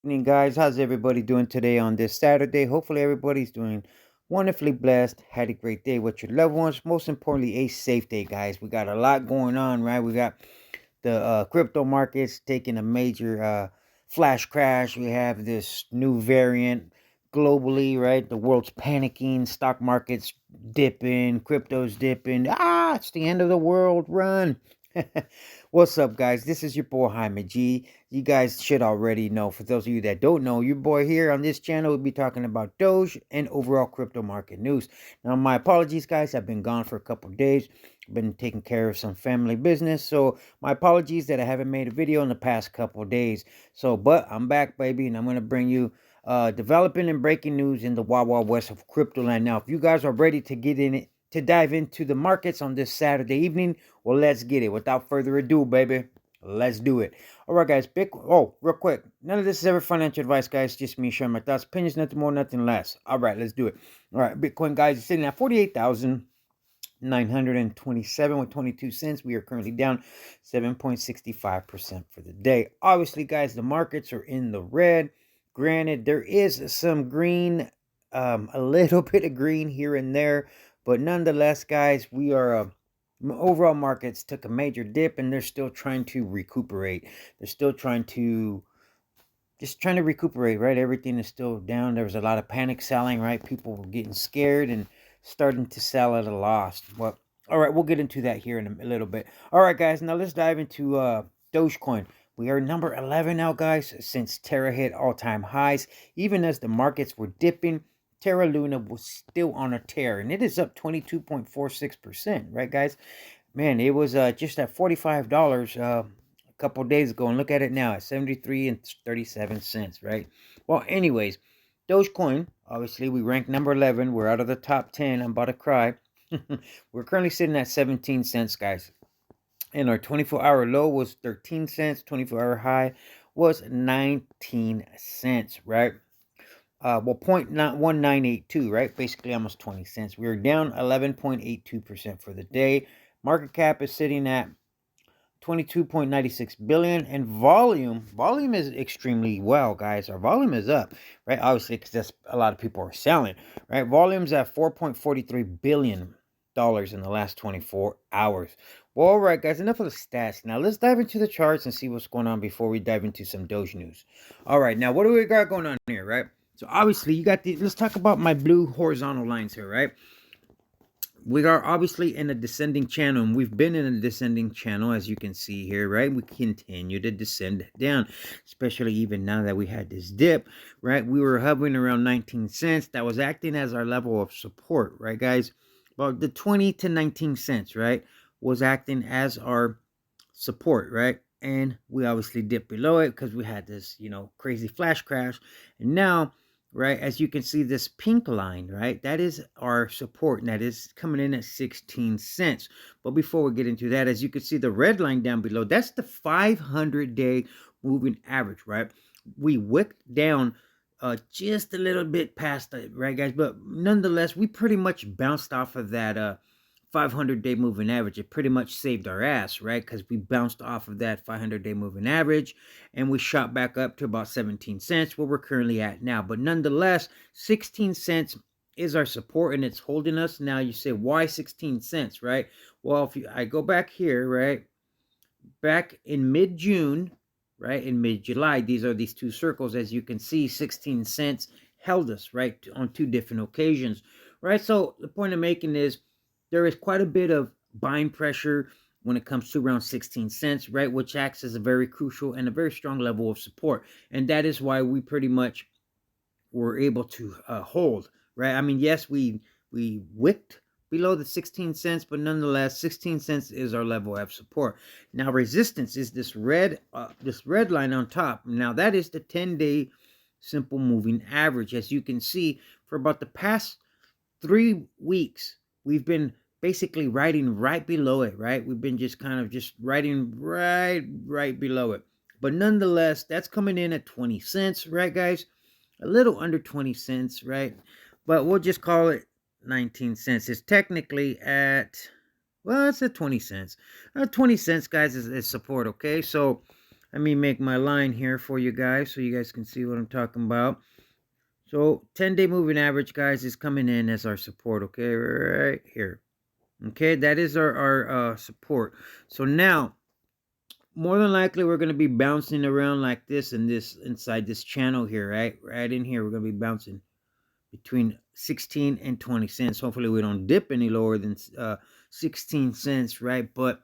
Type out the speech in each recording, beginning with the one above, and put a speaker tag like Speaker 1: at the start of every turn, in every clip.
Speaker 1: Evening, guys. How's everybody doing today on this Saturday? Hopefully, everybody's doing wonderfully blessed. Had a great day with your loved ones. Most importantly, a safe day, guys. We got a lot going on, right? We got the crypto markets taking a major flash crash. We have this new variant globally, right? The world's panicking, stock markets dipping, crypto's dipping. It's the end of the world. Run. What's up, guys? This is your boy Jaime G. You guys should already know. For those of you that don't know, your boy here on this channel will be talking about Doge and overall crypto market news. Now, my apologies, guys. I've been gone for a couple of days. Been taking care of some family business, so my apologies that I haven't made a video in the past couple of days. But I'm back, baby, and I'm gonna bring you developing and breaking news in the Wild Wild West of crypto land. Now, if you guys are ready to get in it, to dive into the markets on this Saturday evening, well, let's get it. Without further ado, baby, let's do it. All right, guys. Real quick. None of this is ever financial advice, guys. Just me sharing my thoughts, opinions, nothing more, nothing less. All right, let's do it. All right, Bitcoin, guys, is sitting at 48,927 with 22 cents. We are currently down 7.65% for the day. Obviously, guys, the markets are in the red. Granted, there is some green, a little bit of green here and there, but nonetheless, guys, we are overall markets took a major dip, and they're still trying to recuperate. They're still trying to recuperate, right? Everything is still down. There was a lot of panic selling, right? People were getting scared and starting to sell at a loss. Well, all right, we'll get into that here in a little bit. All right, guys, now let's dive into Dogecoin. We are number 11 now, guys, since Terra hit all-time highs. Even as the markets were dipping, Terra Luna was still on a tear, and it is up 22.46%, right, guys? Man, it was just at $45 a couple days ago, and look at it now at 73 and 37 cents, right? Well, anyways, Dogecoin, obviously, we ranked number 11. We're out of the top 10. I'm about to cry. We're currently sitting at 17 cents, guys. And our 24-hour low was 13 cents. 24-hour high was 19 cents, right? Well, 0.1982, right? Basically almost 20 cents. We are down 11.82% for the day. Market cap is sitting at 22.96 billion, and volume is extremely well, guys. Our volume is up, right? Obviously, because that's a lot of people are selling, right? Volume's at 4.43 billion dollars in the last 24 hours. Well, all right, guys, enough of the stats. Now let's dive into the charts and see what's going on before we dive into some Doge news. All right, now what do we got going on here, right? So obviously you got the, let's talk about my blue horizontal lines here, right? We are obviously in a descending channel, and we've been in a descending channel, as you can see here, right? We continue to descend down, especially even now that we had this dip, right? We were hovering around 19 cents. That was acting as our level of support, right, guys? Well, the 20 to 19 cents, right, was acting as our support, right? And we obviously dipped below it because we had this, crazy flash crash. And now, right, as you can see, this pink line, right, that is our support, and that is coming in at 16 cents. But before we get into that, as you can see, the red line down below, that's the 500-day moving average, right? We wicked down just a little bit past it, right, guys? But nonetheless, we pretty much bounced off of that 500-day moving average. It pretty much saved our ass, right? Because we bounced off of that 500-day moving average, and we shot back up to about 17 cents, where we're currently at now. But nonetheless, 16 cents is our support, and it's holding us. Now you say, why 16 cents, right? Well, I go back here, right, back in mid-June, right, in mid-July, these two circles, as you can see, 16 cents held us, right, on two different occasions, right? So the point I'm making is there is quite a bit of buying pressure when it comes to around 16 cents, right, which acts as a very crucial and a very strong level of support. And that is why we pretty much were able to hold, right? I mean, yes, we wicked below the 16 cents, but nonetheless, 16 cents is our level of support. Now, resistance is this red line on top. Now, that is the 10-day simple moving average. As you can see, for about the past 3 weeks, we've been basically riding right below it, right? We've been just kind of just riding right below it. But nonetheless, that's coming in at 20 cents, right, guys? A little under 20 cents, right? But we'll just call it 19 cents. It's technically at, well, it's at 20 cents. 20 cents, guys, is support, okay? So Let me make my line here for you guys so you guys can see what I'm talking about. So 10-day moving average, guys, is coming in as our support, okay, right here. Okay, that is our support. So now, more than likely, we're going to be bouncing around like this and this inside this channel here, right? Right in here, we're going to be bouncing between 16 and 20 cents. Hopefully, we don't dip any lower than 16 cents, right? But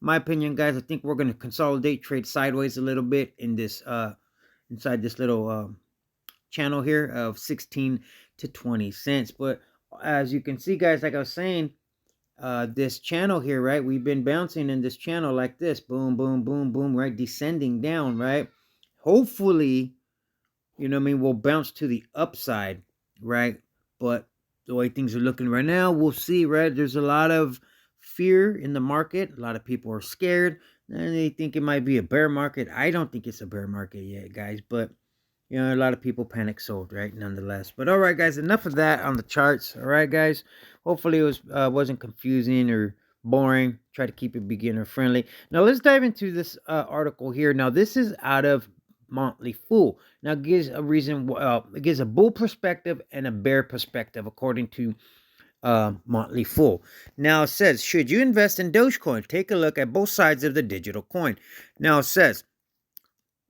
Speaker 1: my opinion, guys, I think we're going to consolidate, trade sideways a little bit in this inside this little channel here of 16 to 20 cents. But as you can see, guys, like I was saying, this channel here, right? We've been bouncing in this channel like this, boom, boom, boom, boom, right? Descending down, right? Hopefully, you know what I mean, we'll bounce to the upside, right? But the way things are looking right now, we'll see, right? There's a lot of fear in the market. A lot of people are scared and they think it might be a bear market. I don't think it's a bear market yet, guys, but you know, a lot of people panic sold, right? Nonetheless. But all right, guys, enough of that on the charts. All right, guys. Hopefully it wasn't confusing or boring. Try to keep it beginner friendly. Now let's dive into this article here. Now this is out of Motley Fool. Now it gives a reason. It gives a bull perspective and a bear perspective according to Motley Fool. Now it says, should you invest in Dogecoin? Take a look at both sides of the digital coin. Now it says,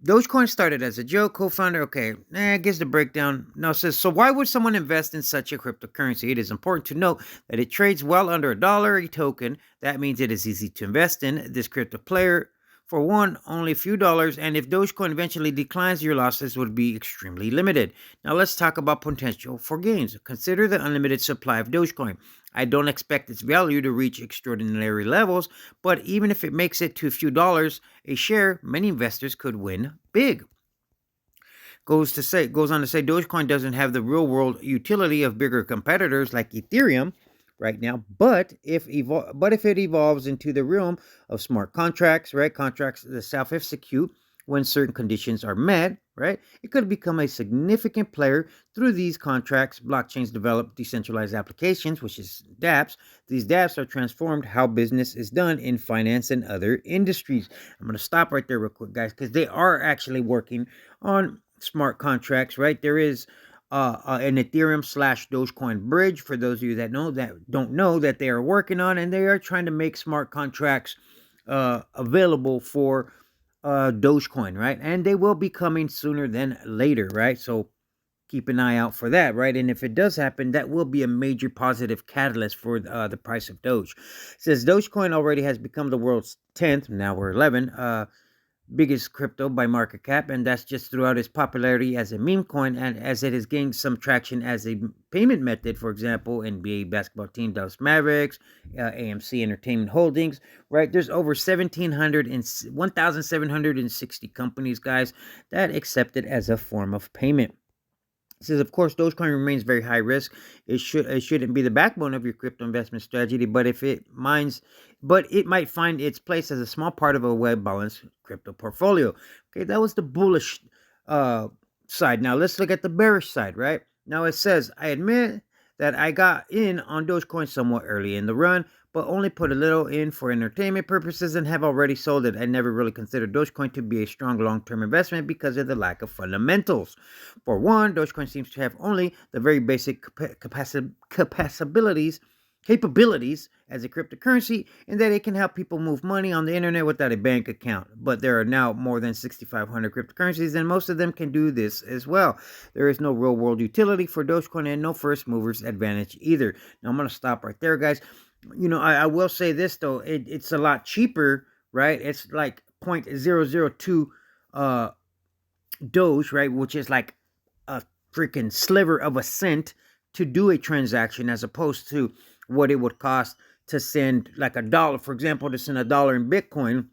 Speaker 1: Dogecoin started as a joke, co-founder, okay, gives the breakdown. Now it says, so why would someone invest in such a cryptocurrency? It is important to note that it trades well under $1 a token. That means it is easy to invest in. This crypto player, for one, only a few dollars, and if Dogecoin eventually declines, your losses would be extremely limited. Now let's talk about potential for gains. Consider the unlimited supply of Dogecoin. I don't expect its value to reach extraordinary levels, but even if it makes it to a few dollars a share, many investors could win big. Goes on to say Dogecoin doesn't have the real world utility of bigger competitors like Ethereum right now, but if it evolves into the realm of smart contracts, right? Contracts that self-execute when certain conditions are met, right? It could become a significant player through these contracts. Blockchains develop decentralized applications, which is dApps. These dApps are transformed how business is done in finance and other industries. I'm going to stop right there real quick, guys, because they are actually working on smart contracts, right? There is an Ethereum / Dogecoin bridge for those of you that don't know that they are working on, and they are trying to make smart contracts available for Dogecoin, right? And they will be coming sooner than later, right? So keep an eye out for that, right? And if it does happen, that will be a major positive catalyst for the price of Doge. It says Dogecoin already has become the world's 10th, now we're 11, biggest crypto by market cap, and that's just throughout its popularity as a meme coin and as it has gained some traction as a payment method. For example, NBA basketball team Dallas Mavericks, AMC Entertainment Holdings, right? There's over 1,760 companies, guys, that accept it as a form of payment. It says, of course, Dogecoin remains very high risk. It shouldn't be the backbone of your crypto investment strategy, but it might find its place as a small part of a well-balanced crypto portfolio. Okay, that was the bullish side. Now let's look at the bearish side, right? Now it says, I admit that I got in on Dogecoin somewhat early in the run, but only put a little in for entertainment purposes and have already sold it. I never really considered Dogecoin to be a strong long-term investment because of the lack of fundamentals. For one, Dogecoin seems to have only the very basic capabilities as a cryptocurrency, and that it can help people move money on the internet without a bank account. But there are now more than 6,500 cryptocurrencies, and most of them can do this as well. There is no real world utility for Dogecoin and no first movers advantage either. Now I'm going to stop right there, guys. You know, I will say this though, it's a lot cheaper, right? It's like 0.002 Doge, right? Which is like a freaking sliver of a cent to do a transaction, as opposed to what it would cost to send like $1. For example, to send $1 in Bitcoin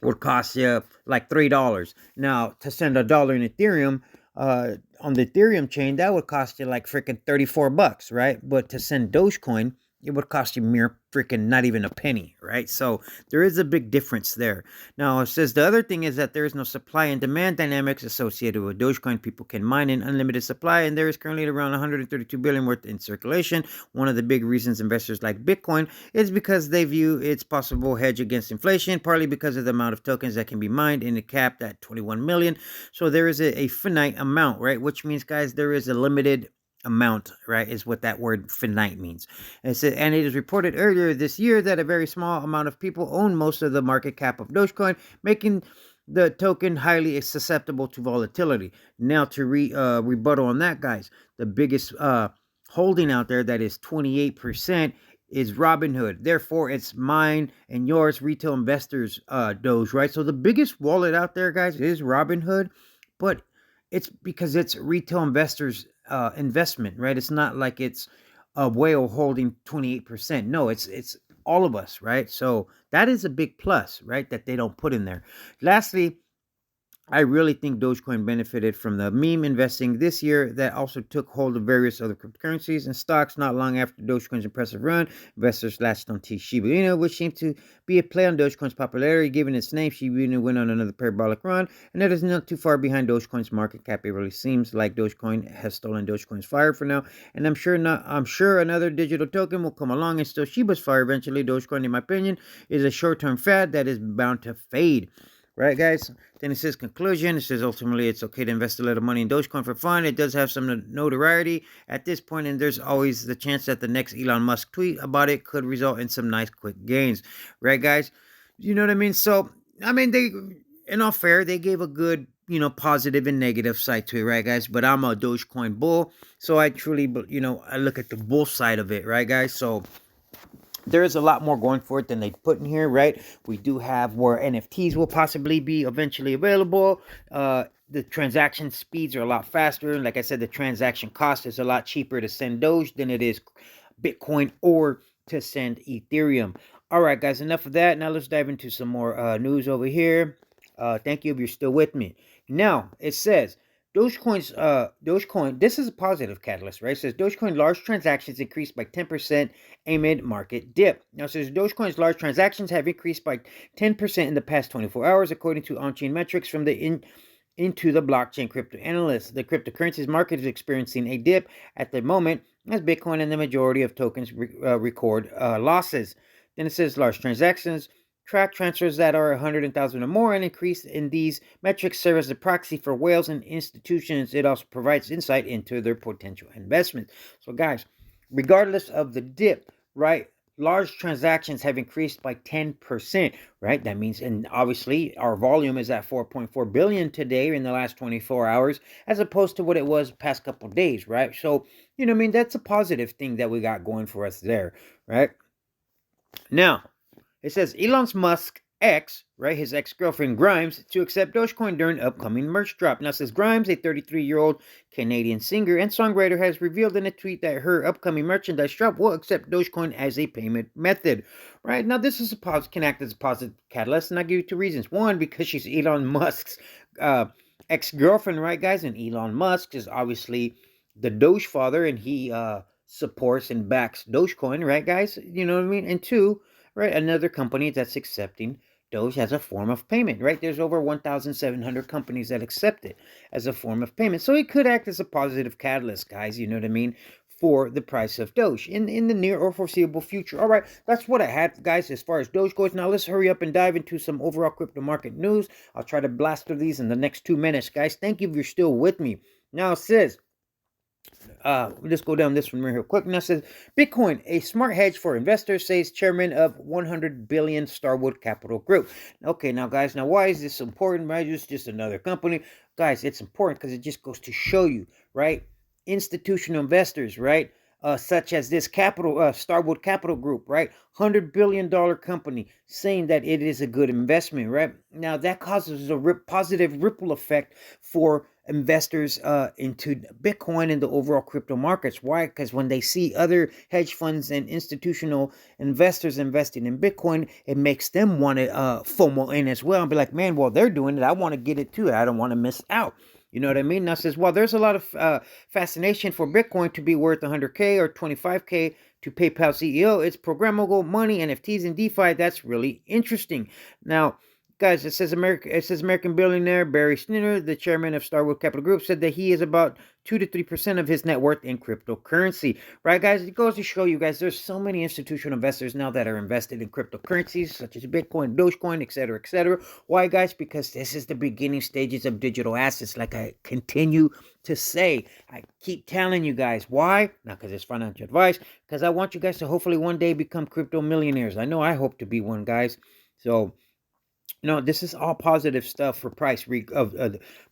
Speaker 1: would cost you like $3. Now, to send $1 in Ethereum, on the Ethereum chain, that would cost you like freaking $34, right? But to send Dogecoin, it would cost you mere freaking not even a penny, right? So there is a big difference there. Now, it says the other thing is that there is no supply and demand dynamics associated with Dogecoin. People can mine in unlimited supply, and there is currently around 132 billion worth in circulation. One of the big reasons investors like Bitcoin is because they view its possible hedge against inflation, partly because of the amount of tokens that can be mined and it capped at 21 million. So there is a finite amount, right? Which means, guys, there is a limited amount, right, is what that word finite means. And it is reported earlier this year that a very small amount of people own most of the market cap of Dogecoin, making the token highly susceptible to volatility. Now, to rebuttal on that, guys, the biggest holding out there, that is 28%, is Robinhood. Therefore, it's mine and yours, retail investors, Doge, right? So the biggest wallet out there, guys, is Robinhood, but it's because it's retail investors' investment, right? It's not like it's a whale holding 28%. No, it's all of us, right? So that is a big plus, right, that they don't put in there. Lastly, I really think Dogecoin benefited from the meme investing this year that also took hold of various other cryptocurrencies and stocks. Not long after Dogecoin's impressive run, investors latched on to Shiba Inu, which seemed to be a play on Dogecoin's popularity. Given its name, Shiba Inu went on another parabolic run, and that is not too far behind Dogecoin's market cap. It really seems like Dogecoin has stolen Dogecoin's fire for now, and I'm sure another digital token will come along and steal Shiba's fire eventually. Dogecoin, in my opinion, is a short-term fad that is bound to fade. Right, guys? Then it says conclusion. It says ultimately it's okay to invest a little money in Dogecoin for fun. It does have some notoriety at this point, and there's always the chance that the next Elon Musk tweet about it could result in some nice quick gains. Right, guys? You know what I mean? So, I mean, they, in all fair, they gave a good, positive and negative side to it, right, guys? But I'm a Dogecoin bull, so I truly, I look at the bull side of it, right, guys? So there is a lot more going for it than they put in here, right? We do have where NFTs will possibly be eventually available. The transaction speeds are a lot faster. Like I said, the transaction cost is a lot cheaper to send Doge than it is Bitcoin or to send Ethereum. All right, guys, enough of that. Now let's dive into some more news over here. Thank you if you're still with me. Now, it says Dogecoin, this is a positive catalyst, right? It says Dogecoin large transactions increased by 10% amid market dip. Now, it says Dogecoin's large transactions have increased by 10% in the past 24 hours, according to on-chain metrics from the Into the Blockchain Crypto Analysts. The cryptocurrencies market is experiencing a dip at the moment as Bitcoin and the majority of tokens record losses. Then it says large transactions track transfers that are 100,000 or more, and increase in these metrics serve as a proxy for whales and institutions. It also provides insight into their potential investment. So, guys, regardless of the dip, right, large transactions have increased by 10%, right? That means, and obviously our volume is at 4.4 billion today in the last 24 hours, as opposed to what it was past couple of days, right? So, that's a positive thing that we got going for us there, right? Now, it says Elon Musk right, his ex-girlfriend Grimes, to accept Dogecoin during upcoming merch drop. Now, it says Grimes, a 33-year-old Canadian singer and songwriter, has revealed in a tweet that her upcoming merchandise drop will accept Dogecoin as a payment method. Right, now this is can act as a positive catalyst, and I'll give you two reasons. One, because she's Elon Musk's ex-girlfriend, right, guys? And Elon Musk is obviously the Doge father, and he supports and backs Dogecoin, right, guys? You know what I mean? And two, right, another company that's accepting Doge as a form of payment, right? There's over 1,700 companies that accept it as a form of payment. So it could act as a positive catalyst, guys, you know what I mean, for the price of Doge in the near or foreseeable future. All right, that's what I had, guys, as far as Doge goes. Now let's hurry up and dive into some overall crypto market news. I'll try to blast through these in the next 2 minutes, guys. Thank you if you're still with me. Now it says, let's go down this one real quick. Now it says Bitcoin, a smart hedge for investors, says chairman of 100 billion Starwood Capital Group. Okay, now guys, why is this important? Right, it's just another company, guys. It's important because it just goes to show you, right? Institutional investors, right? Such as this Starwood Capital Group, right? $100 billion company saying that it is a good investment, right? Now that causes a positive ripple effect for investors into Bitcoin and the overall crypto markets. Why? Because when they see other hedge funds and institutional investors investing in Bitcoin, it makes them want to FOMO in as well and be like, man, well, they're doing it. I want to get it too. I don't want to miss out. You know what I mean? Now it says, well, there's a lot of fascination for Bitcoin to be worth 100K or 25K to PayPal CEO. It's programmable money, NFTs, and DeFi. That's really interesting. Now, guys, it says American billionaire Barry Snider, the chairman of Starwood Capital Group, said that he is about 2 to 3% of his net worth in cryptocurrency. Right, guys? It goes to show you guys there's so many institutional investors now that are invested in cryptocurrencies such as Bitcoin, Dogecoin, etc., etc. Why, guys? Because this is the beginning stages of digital assets, like I continue to say. I keep telling you guys. Why? Not because it's financial advice, because I want you guys to hopefully one day become crypto millionaires. I know I hope to be one, guys. So, this is all positive stuff for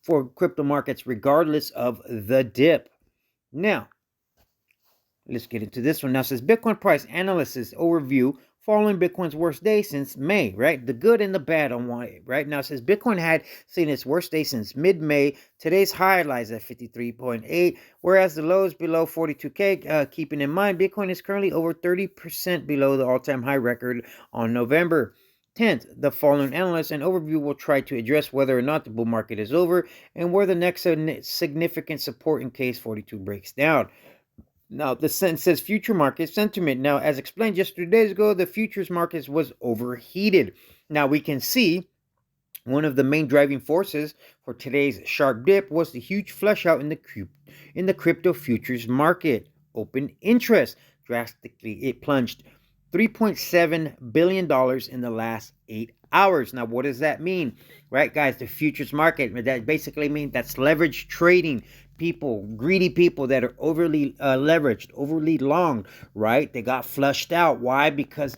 Speaker 1: for crypto markets, regardless of the dip. Now, let's get into this one. Now, it says Bitcoin price analysis overview following Bitcoin's worst day since May, right? The good and the bad on why, right? Now, it says Bitcoin had seen its worst day since mid-May. Today's high lies at 53.8, whereas the low is below 42K. Keeping in mind, Bitcoin is currently over 30% below the all-time high record on November 10th. The following analysis and overview will try to address whether or not the bull market is over and where the next significant support in case 42 breaks down. Now, the sentence says future market sentiment. Now, as explained just 2 days ago, the futures market was overheated. Now, we can see one of the main driving forces for today's sharp dip was the huge flush out in the crypto futures market. Open interest drastically. It plunged $3.7 billion in the last 8 hours. Now, what does that mean? Right, guys, the futures market, that basically means that's leverage trading. People, greedy people that are overly leveraged, overly long, right? They got flushed out. Why? Because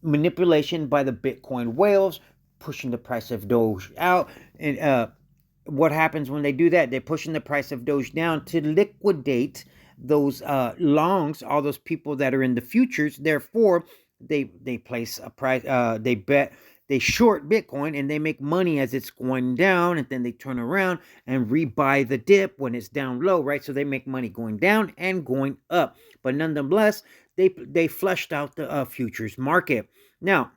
Speaker 1: manipulation by the Bitcoin whales, pushing the price of Doge out. And what happens when they do that? They're pushing the price of Doge down to liquidate those longs, all those people that are in the futures. Therefore, they place a price, they short Bitcoin and they make money as it's going down, and then they turn around and rebuy the dip when it's down low, right? So they make money going down and going up. But nonetheless, they flushed out the futures market. Now,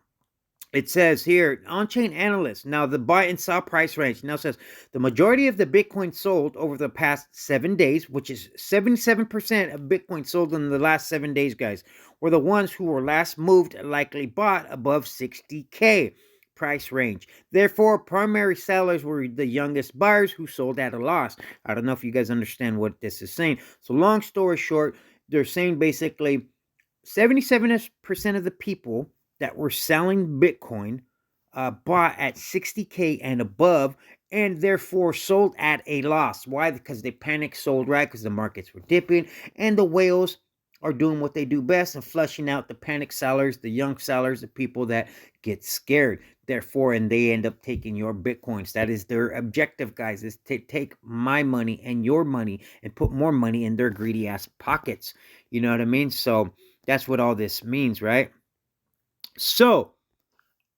Speaker 1: it says here, on-chain analysts. Now, the buy and sell price range. Now, it says the majority of the Bitcoin sold over the past 7 days, which is 77% of Bitcoin sold in the last 7 days, guys, were the ones who were last moved, likely bought above 60K price range. Therefore, primary sellers were the youngest buyers who sold at a loss. I don't know if you guys understand what this is saying. So, long story short, they're saying basically 77% of the people that were selling Bitcoin bought at 60K and above, and therefore sold at a loss. Why? Because they panic sold, right? Because the markets were dipping, and the whales are doing what they do best and flushing out the panic sellers, the young sellers, the people that get scared. Therefore, and they end up taking your Bitcoins. That is their objective, guys, is to take my money and your money and put more money in their greedy ass pockets. You know what I mean? So that's what all this means, right? So,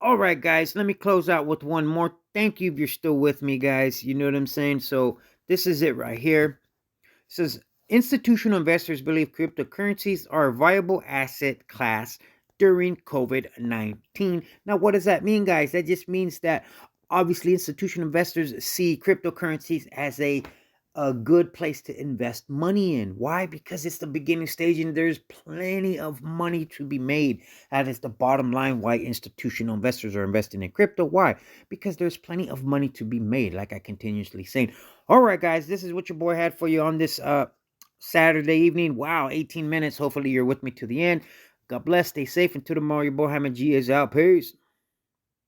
Speaker 1: all right, guys, let me close out with one more. Thank you if you're still with me, guys. You know what I'm saying? So, this is it right here. It says, institutional investors believe cryptocurrencies are a viable asset class during COVID-19. Now, what does that mean, guys? That just means that obviously institutional investors see cryptocurrencies as a good place to invest money in. Why? Because it's the beginning stage and there's plenty of money to be made. That is the bottom line why institutional investors are investing in crypto. Why? Because there's plenty of money to be made, like I continuously saying. All right, guys, this is what your boy had for you on this Saturday evening. Wow, 18 minutes. Hopefully you're with me to the end. God bless. Stay safe. Until tomorrow, your boy Hamid G is out. Peace.